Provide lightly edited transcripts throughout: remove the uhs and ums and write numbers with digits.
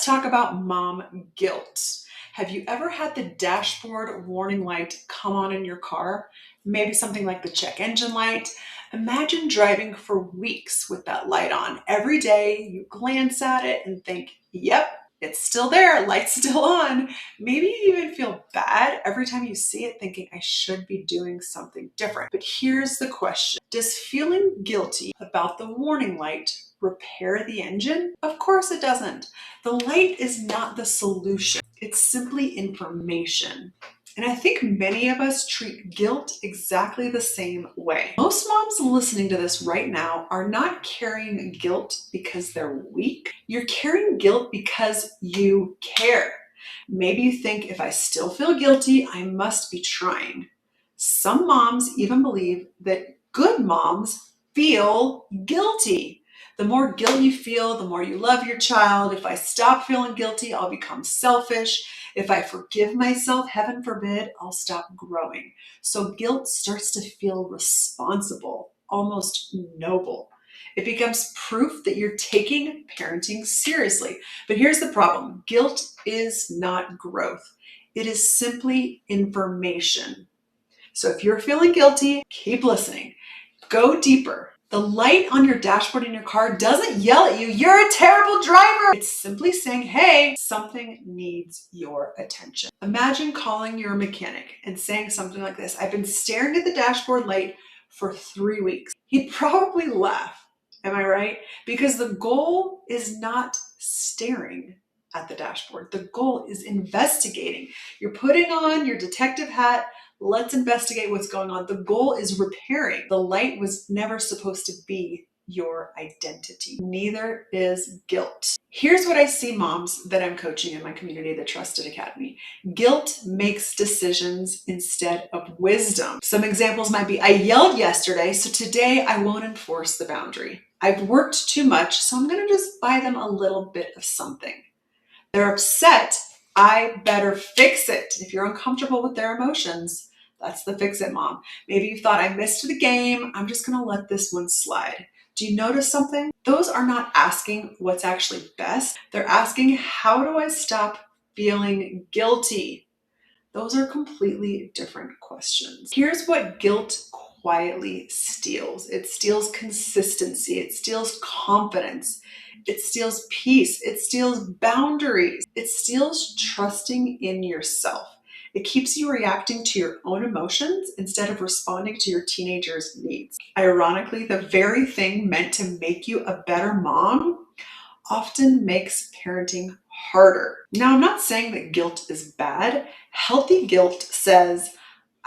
talk about mom guilt. Have you ever had the dashboard warning light come on in your car? Maybe something like the check engine light. Imagine driving for weeks with that light on. Every day you glance at it and think, yep, it's still there, light's still on. Maybe you even feel bad every time you see it, thinking I should be doing something different. But here's the question. Does feeling guilty about the warning light repair the engine? Of course it doesn't. The light is not the solution. It's simply information. And I think many of us treat guilt exactly the same way. Most moms listening to this right now are not carrying guilt because they're weak. You're carrying guilt because you care. Maybe you think, if I still feel guilty, I must be trying. Some moms even believe that good moms feel guilty. The more guilt you feel, the more you love your child. If I stop feeling guilty, I'll become selfish. If I forgive myself, heaven forbid, I'll stop growing. So guilt starts to feel responsible, almost noble. It becomes proof that you're taking parenting seriously. But here's the problem. Guilt is not growth. It is simply information. So if you're feeling guilty, keep listening. Go deeper. The light on your dashboard in your car doesn't yell at you, you're a terrible driver. It's simply saying, hey, something needs your attention. Imagine calling your mechanic and saying something like this: I've been staring at the dashboard light for 3 weeks. He'd probably laugh. Am I right? Because the goal is not staring at the dashboard. The goal is investigating. You're putting on your detective hat. Let's investigate what's going on. The goal is repairing. The light was never supposed to be your identity. Neither is guilt. Here's what I see moms that I'm coaching in my community, the Trusted Academy. Guilt makes decisions instead of wisdom. Some examples might be, I yelled yesterday, so today I won't enforce the boundary. I've worked too much, so I'm going to just buy them a little bit of something. They're upset. I better fix it. If you're uncomfortable with their emotions, that's the fix it mom. Maybe you thought, I missed the game, I'm just going to let this one slide. Do you notice something? Those are not asking what's actually best. They're asking, how do I stop feeling guilty? Those are completely different questions. Here's what guilt quietly steals. It steals consistency. It steals confidence. It steals peace. It steals boundaries. It steals trusting in yourself. It keeps you reacting to your own emotions instead of responding to your teenager's needs. Ironically, the very thing meant to make you a better mom often makes parenting harder. Now, I'm not saying that guilt is bad. Healthy guilt says,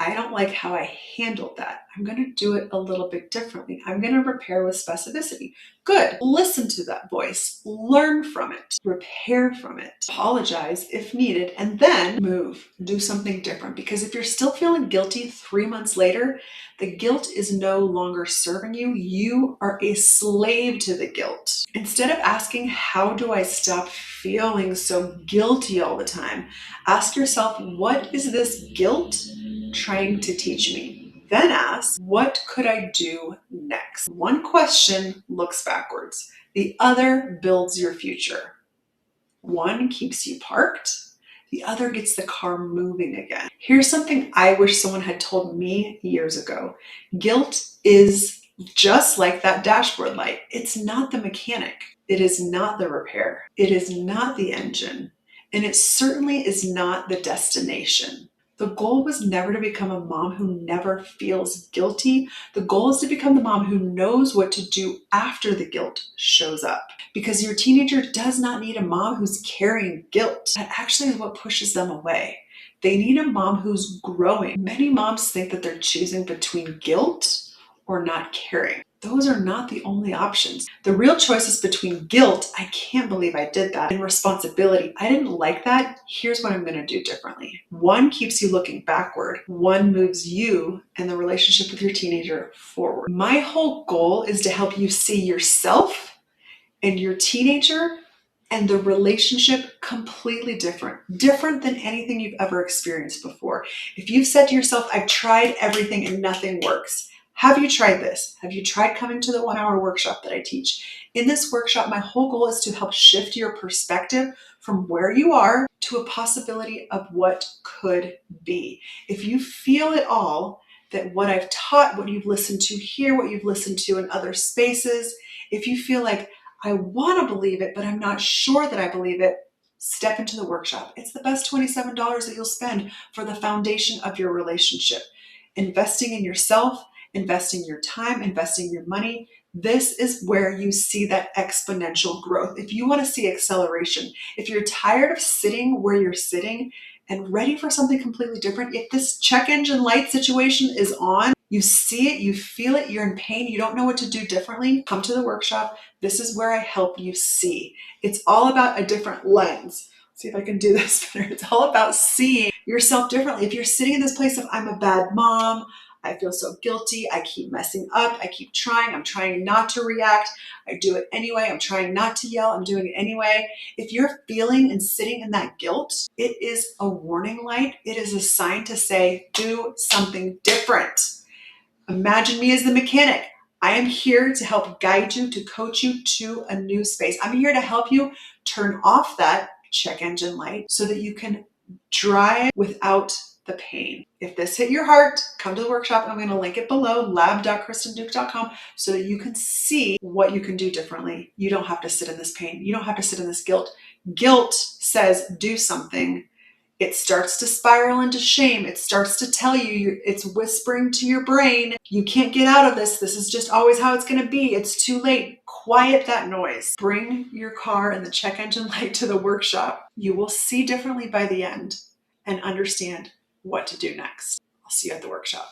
I don't like how I handled that. I'm going to do it a little bit differently. I'm going to repair with specificity. Good. Listen to that voice. Learn from it. Repair from it. Apologize if needed, and then move. Do something different. Because if you're still feeling guilty 3 months later, the guilt is no longer serving you. You are a slave to the guilt. Instead of asking, how do I stop feeling so guilty all the time? Ask yourself, what is this guilt trying to teach me? Then ask, what could I do next? One question looks backwards. The other builds your future. One keeps you parked. The other gets the car moving again. Here's something I wish someone had told me years ago. Guilt is just like that dashboard light. It's not the mechanic. It is not the repair. It is not the engine. And it certainly is not the destination. The goal was never to become a mom who never feels guilty. The goal is to become the mom who knows what to do after the guilt shows up. Because your teenager does not need a mom who's carrying guilt. That actually is what pushes them away. They need a mom who's growing. Many moms think that they're choosing between guilt or not caring. Those are not the only options. The real choice is between guilt, I can't believe I did that, and responsibility, I didn't like that, here's what I'm going to do differently. One keeps you looking backward. One moves you and the relationship with your teenager forward. My whole goal is to help you see yourself and your teenager and the relationship completely different than anything you've ever experienced before. If you've said to yourself, I've tried everything and nothing works, Have you tried this? Have you tried coming to the 1 hour workshop that I teach? In this workshop, my whole goal is to help shift your perspective from where you are to a possibility of what could be. If you feel at all that what I've taught, what you've listened to here, what you've listened to in other spaces, if you feel like I want to believe it, but I'm not sure that I believe it, step into the workshop. It's the best $27 that you'll spend for the foundation of your relationship. Investing in yourself, investing your time, investing your money. This is where you see that exponential growth. If you want to see acceleration, if you're tired of sitting where you're sitting and ready for something completely different, if this check engine light situation is on, you see it, you feel it, you're in pain, you don't know what to do differently, come to the workshop. This is where I help you see. It's all about a different lens. See if I can do this better. It's all about seeing yourself differently. If you're sitting in this place of, I'm a bad mom, I feel so guilty, I keep messing up, I keep trying, I'm trying not to react, I do it anyway, I'm trying not to yell, I'm doing it anyway. If you're feeling and sitting in that guilt, it is a warning light. It is a sign to say, do something different. Imagine me as the mechanic. I am here to help guide you, to coach you to a new space. I'm here to help you turn off that check engine light so that you can drive without the pain. If this hit your heart, come to the workshop. I'm going to link it below, lab.kristenduke.com, so that you can see what you can do differently. You don't have to sit in this pain. You don't have to sit in this guilt. Guilt says do something. It starts to spiral into shame. It starts to tell you, it's whispering to your brain, you can't get out of this. This is just always how it's going to be. It's too late. Quiet that noise. Bring your car and the check engine light to the workshop. You will see differently by the end and understand what to do next. I'll see you at the workshop.